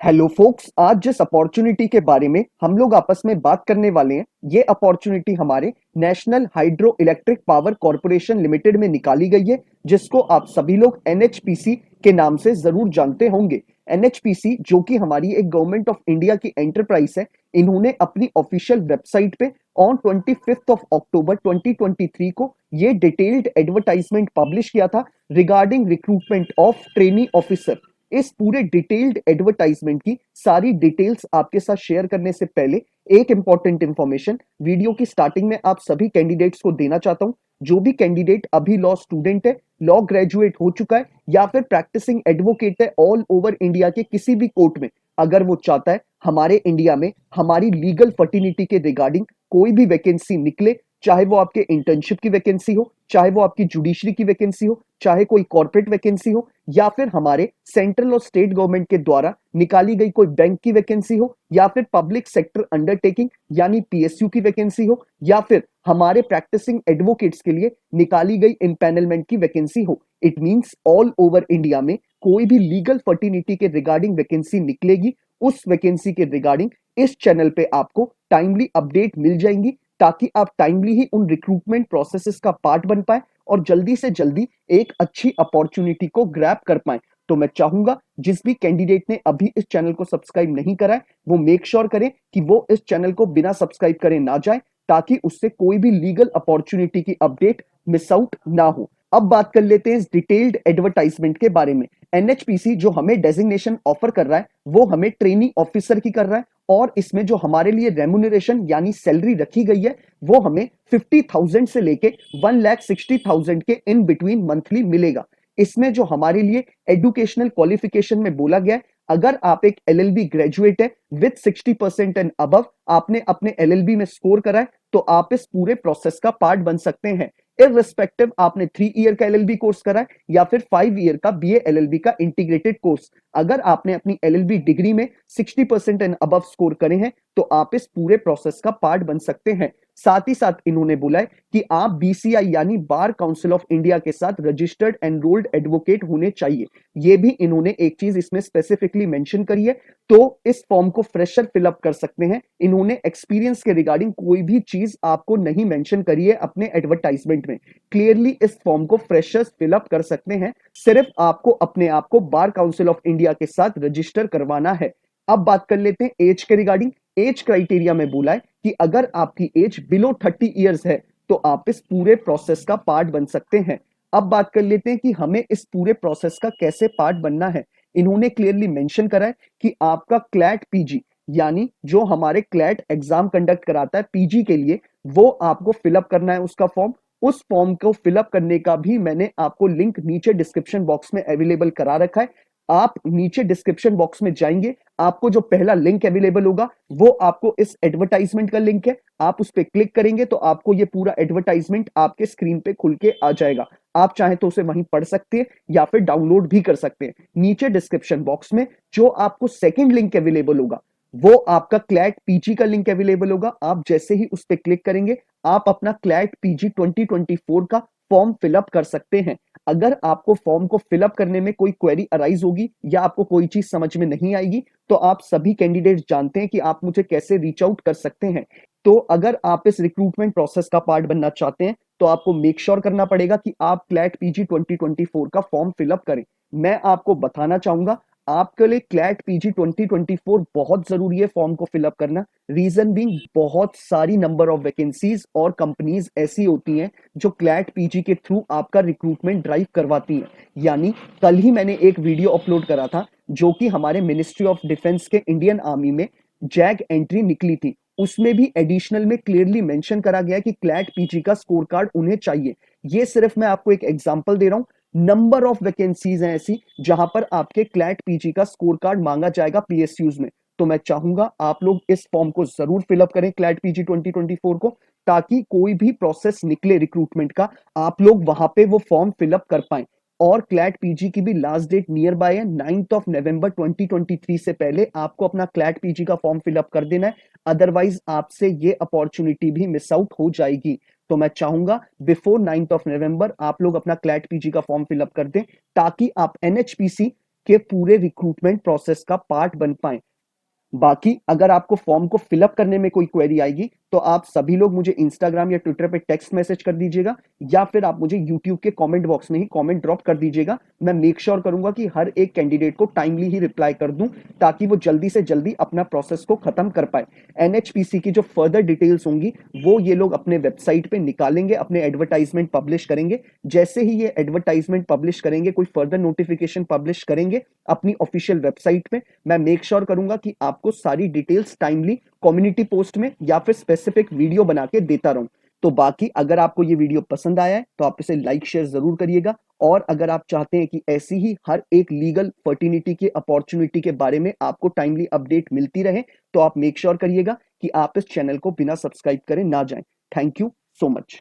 Hello focus, आज जिस opportunity के बारे में हम लोग आपस में बात करने वाले हैं, ये अपॉर्चुनिटी हमारे national hydro electric power corporation limited में निकाली गई है, जिसको आप सभी लोग एनएचपीसी के नाम से जरूर जानते होंगे। एनएचपीसी जो कि हमारी एक गवर्नमेंट ऑफ इंडिया की एंटरप्राइज है, इन्होंने अपनी ऑफिशियल वेबसाइट पे ऑन 25 ऑफ अक्टूबर 2023 को ये डिटेल्ड एडवर्टाइजमेंट पब्लिश किया था regarding recruitment of trainee officer. इस पूरे डिटेल्ड एडवर्टाइजमेंट की सारी डिटेल्स आपके साथ शेयर करने से पहले एक इंपॉर्टेंट इंफॉर्मेशन वीडियो की स्टार्टिंग में आप सभी कैंडिडेट्स को देना चाहता हूं। जो भी कैंडिडेट अभी लॉ स्टूडेंट है, लॉ ग्रेजुएट हो चुका है या फिर प्रैक्टिसिंग एडवोकेट है ऑल ओवर इंडिया के किसी भी कोर्ट में, अगर वो चाहता है हमारे इंडिया में हमारी लीगल फर्टिनिटी के रिगार्डिंग कोई भी वैकेंसी निकले, चाहे वो आपके इंटर्नशिप की वैकेंसी हो, चाहे वो आपकी जुडिशरी की वैकेंसी हो, चाहे कोई कॉर्पोरेट वैकेंसी हो, या फिर हमारे सेंट्रल और स्टेट गवर्नमेंट के द्वारा निकाली गई कोई बैंक की वैकेंसी हो, या फिर पब्लिक सेक्टर अंडरटेकिंग यानी पीएसयू की वैकेंसी हो, या फिर हमारे प्रैक्टिसिंग एडवोकेट्स के लिए निकाली गई इम्पैनलमेंट की वैकेंसी हो। It means all over India में कोई भी लीगल फर्टिनिटी के रिगार्डिंग वैकेंसी निकलेगी, उस वैकेंसी के रिगार्डिंग इस चैनल पे आपको टाइमली अपडेट मिल जाएंगी, ताकि आप टाइमली ही उन रिक्रूटमेंट प्रोसेसेस का पार्ट बन पाए और जल्दी से जल्दी एक अच्छी अपॉर्चुनिटी को ग्रैब कर पाए। तो मैं चाहूंगा जिस भी कैंडिडेट ने अभी इस चैनल को सब्सक्राइब नहीं करा है, वो मेक श्योर करें कि वो इस चैनल को बिना सब्सक्राइब करे ना जाए, ताकि उससे कोई भी लीगल अपॉर्चुनिटी की अपडेट मिस आउट ना हो। अब बात कर लेते हैं इस डिटेल्ड एडवर्टाइजमेंट के बारे में। एनएचपीसी जो हमें डेजिग्नेशन ऑफर कर रहा है, वो हमें ट्रेनी ऑफिसर की कर रहा है, और इसमें जो हमारे लिए रेम्यूनरेशन यानी सैलरी रखी गई है, वो हमें 50,000 से लेके 1,60,000 के इन बिटवीन मंथली मिलेगा। इसमें जो हमारे लिए एजुकेशनल क्वालिफिकेशन में बोला गया है, अगर आप एक एलएलबी ग्रेजुएट है विद 60% एंड अबव, आपने अपने एलएलबी में स्कोर करा है, तो आप इस पूरे प्रोसेस का पार्ट बन सकते हैं। इररिस्पेक्टिव आपने 3 ईयर का एलएलबी कोर्स करा है या फिर 5 ईयर का बीए एलएलबी का इंटीग्रेटेड कोर्स, अगर आपने अपनी एलएलबी डिग्री में 60% एंड अबव स्कोर करे हैं, तो आप इस पूरे प्रोसेस का पार्ट बन सकते हैं। साथ ही साथ इन्होंने बोला है कि आप बीसीआई यानी बार काउंसिल ऑफ इंडिया के साथ रजिस्टर्ड एनरोल्ड एडवोकेट होने चाहिए। ये भी इन्होंने एक चीज इसमें स्पेसिफिकली मेंशन करी है। तो इस फॉर्म को फ्रेशर फिलअप कर सकते हैं। इन्होंने एक्सपीरियंस के रिगार्डिंग कोई भी चीज आपको नहीं मेंशन करी है अपने एडवर्टाइजमेंट में। क्लियरली इस फॉर्म को फ्रेशर्स फिलअप कर सकते हैं, सिर्फ आपको अपने आप को बार काउंसिल ऑफ इंडिया के साथ रजिस्टर करवाना है। अब बात कर लेते हैं एज के रिगार्डिंग। एज क्राइटेरिया में बोला है कि अगर आपकी एज बिलो 30 ईयर्स है, तो आप इस पूरे प्रोसेस का पार्ट बन सकते हैं। अब बात कर लेते हैं कि हमें इस पूरे प्रोसेस का कैसे पार्ट बनना है। इन्होंने क्लियरली मेंशन करा है कि आपका क्लैट पीजी यानी जो हमारे क्लैट एग्जाम कंडक्ट कराता है पीजी के लिए, वो आपको फिलअप करना है उसका फॉर्म। उस फॉर्म को फिलअप करने का भी मैंने आपको लिंक नीचे डिस्क्रिप्शन बॉक्स में अवेलेबल करा रखा है। आप नीचे डिस्क्रिप्शन बॉक्स में जाएंगे, आपको जो पहला लिंक अवेलेबल होगा वो आपको इस एडवर्टाइजमेंट का लिंक है। आप उस पर क्लिक करेंगे तो आपको ये पूरा एडवर्टाइजमेंट आपके स्क्रीन पे खुल के आ जाएगा। आप चाहे तो उसे वहीं पढ़ सकते हैं या फिर डाउनलोड भी कर सकते हैं। नीचे डिस्क्रिप्शन बॉक्स में जो आपको सेकंड लिंक अवेलेबल होगा, वो आपका क्लैट पीजी का लिंक अवेलेबल होगा। आप जैसे ही उस पर क्लिक करेंगे, आप अपना क्लैट पीजी 2024 का फॉर्म फिलअप कर सकते हैं। अगर आपको फॉर्म को फिलअप करने में कोई क्वेरी अराइज होगी या आपको कोई चीज समझ में नहीं आएगी, तो आप सभी कैंडिडेट्स जानते हैं कि आप मुझे कैसे रीच आउट कर सकते हैं। तो अगर आप इस रिक्रूटमेंट प्रोसेस का पार्ट बनना चाहते हैं, तो आपको मेक श्योर करना पड़ेगा कि आप क्लैट पीजी 2024 का फॉर्म फिलअप करें। मैं आपको बताना चाहूंगा, आपके लिए क्लैट पीजी 2024 बहुत जरूरी है फॉर्म को फिलअप करना। रीजन बीइंग, बहुत सारी नंबर ऑफ वैकेंसीज और कंपनीज ऐसी होती हैं जो क्लैट पीजी के थ्रू आपका रिक्रूटमेंट ड्राइव करवाती हैं। यानी कल ही मैंने एक वीडियो अपलोड करा था, जो कि हमारे मिनिस्ट्री ऑफ डिफेंस के इंडियन आर्मी में जैग एंट्री निकली थी। उसमें भी एडिशनल में क्लियरली मेंशन करा गया कि क्लैट पीजी का स्कोर कार्ड उन्हें चाहिए। ये सिर्फ मैं आपको एक एग्जांपल दे रहा हूं, नंबर ऑफ वैकेंसीज हैं ऐसी जहां पर आपके क्लैट पीजी का स्कोर कार्ड मांगा जाएगा पीएसयूज में। तो मैं चाहूंगा आप लोग इस फॉर्म को जरूर फिलअप करें क्लैट पीजी 2024 को, ताकि कोई भी प्रोसेस निकले रिक्रूटमेंट का, आप लोग वहां पे वो फॉर्म फिलअप कर पाए। और क्लैट पीजी की भी लास्ट डेट नियर बाय है, 9 ऑफ नवंबर 2023 से पहले आपको अपना क्लैट पीजी का फॉर्म फिलअप कर देना है। अदरवाइज आपसे ये अपॉर्चुनिटी भी मिस आउट हो जाएगी। तो मैं चाहूंगा बिफोर 9 ऑफ नवंबर आप लोग अपना क्लैट पीजी का फॉर्म फिलअप कर दें, ताकि आप एनएचपीसी के पूरे रिक्रूटमेंट प्रोसेस का पार्ट बन पाएं। बाकी अगर आपको फॉर्म को फिलअप करने में कोई क्वेरी आएगी तो आप सभी लोग मुझे इंस्टाग्राम या ट्विटर पे टेक्स्ट मैसेज कर दीजिएगा या फिर आप मुझे यूट्यूब के कमेंट बॉक्स में ही कमेंट ड्रॉप कर दीजिएगा। मैं मेक श्योर करूंगा कि हर एक कैंडिडेट को टाइमली ही रिप्लाई कर दूं ताकि वो जल्दी से जल्दी अपना प्रोसेस को खत्म कर पाए। एनएचपीसी की जो फर्दर डिटेल्स होंगी वो ये लोग अपने वेबसाइट पे निकालेंगे, अपने एडवर्टाइजमेंट पब्लिश करेंगे। जैसे ही ये एडवर्टाइजमेंट पब्लिश करेंगे, कोई फर्दर नोटिफिकेशन पब्लिश करेंगे अपनी ऑफिशियल वेबसाइट पे, मैं मेक श्योर करूंगा कि आपको सारी डिटेल्स टाइमली कम्युनिटी पोस्ट में या फिर स्पेसिफिक वीडियो बना के देता रहूं। तो बाकी अगर आपको ये वीडियो पसंद आया है तो आप इसे लाइक शेयर जरूर करिएगा, और अगर आप चाहते हैं कि ऐसी ही हर एक लीगल फर्टिनिटी की अपॉर्चुनिटी के बारे में आपको टाइमली अपडेट मिलती रहे तो आप मेक श्योर करिएगा कि आप इस चैनल को बिना सब्सक्राइब करे ना जाएं। Thank you so much.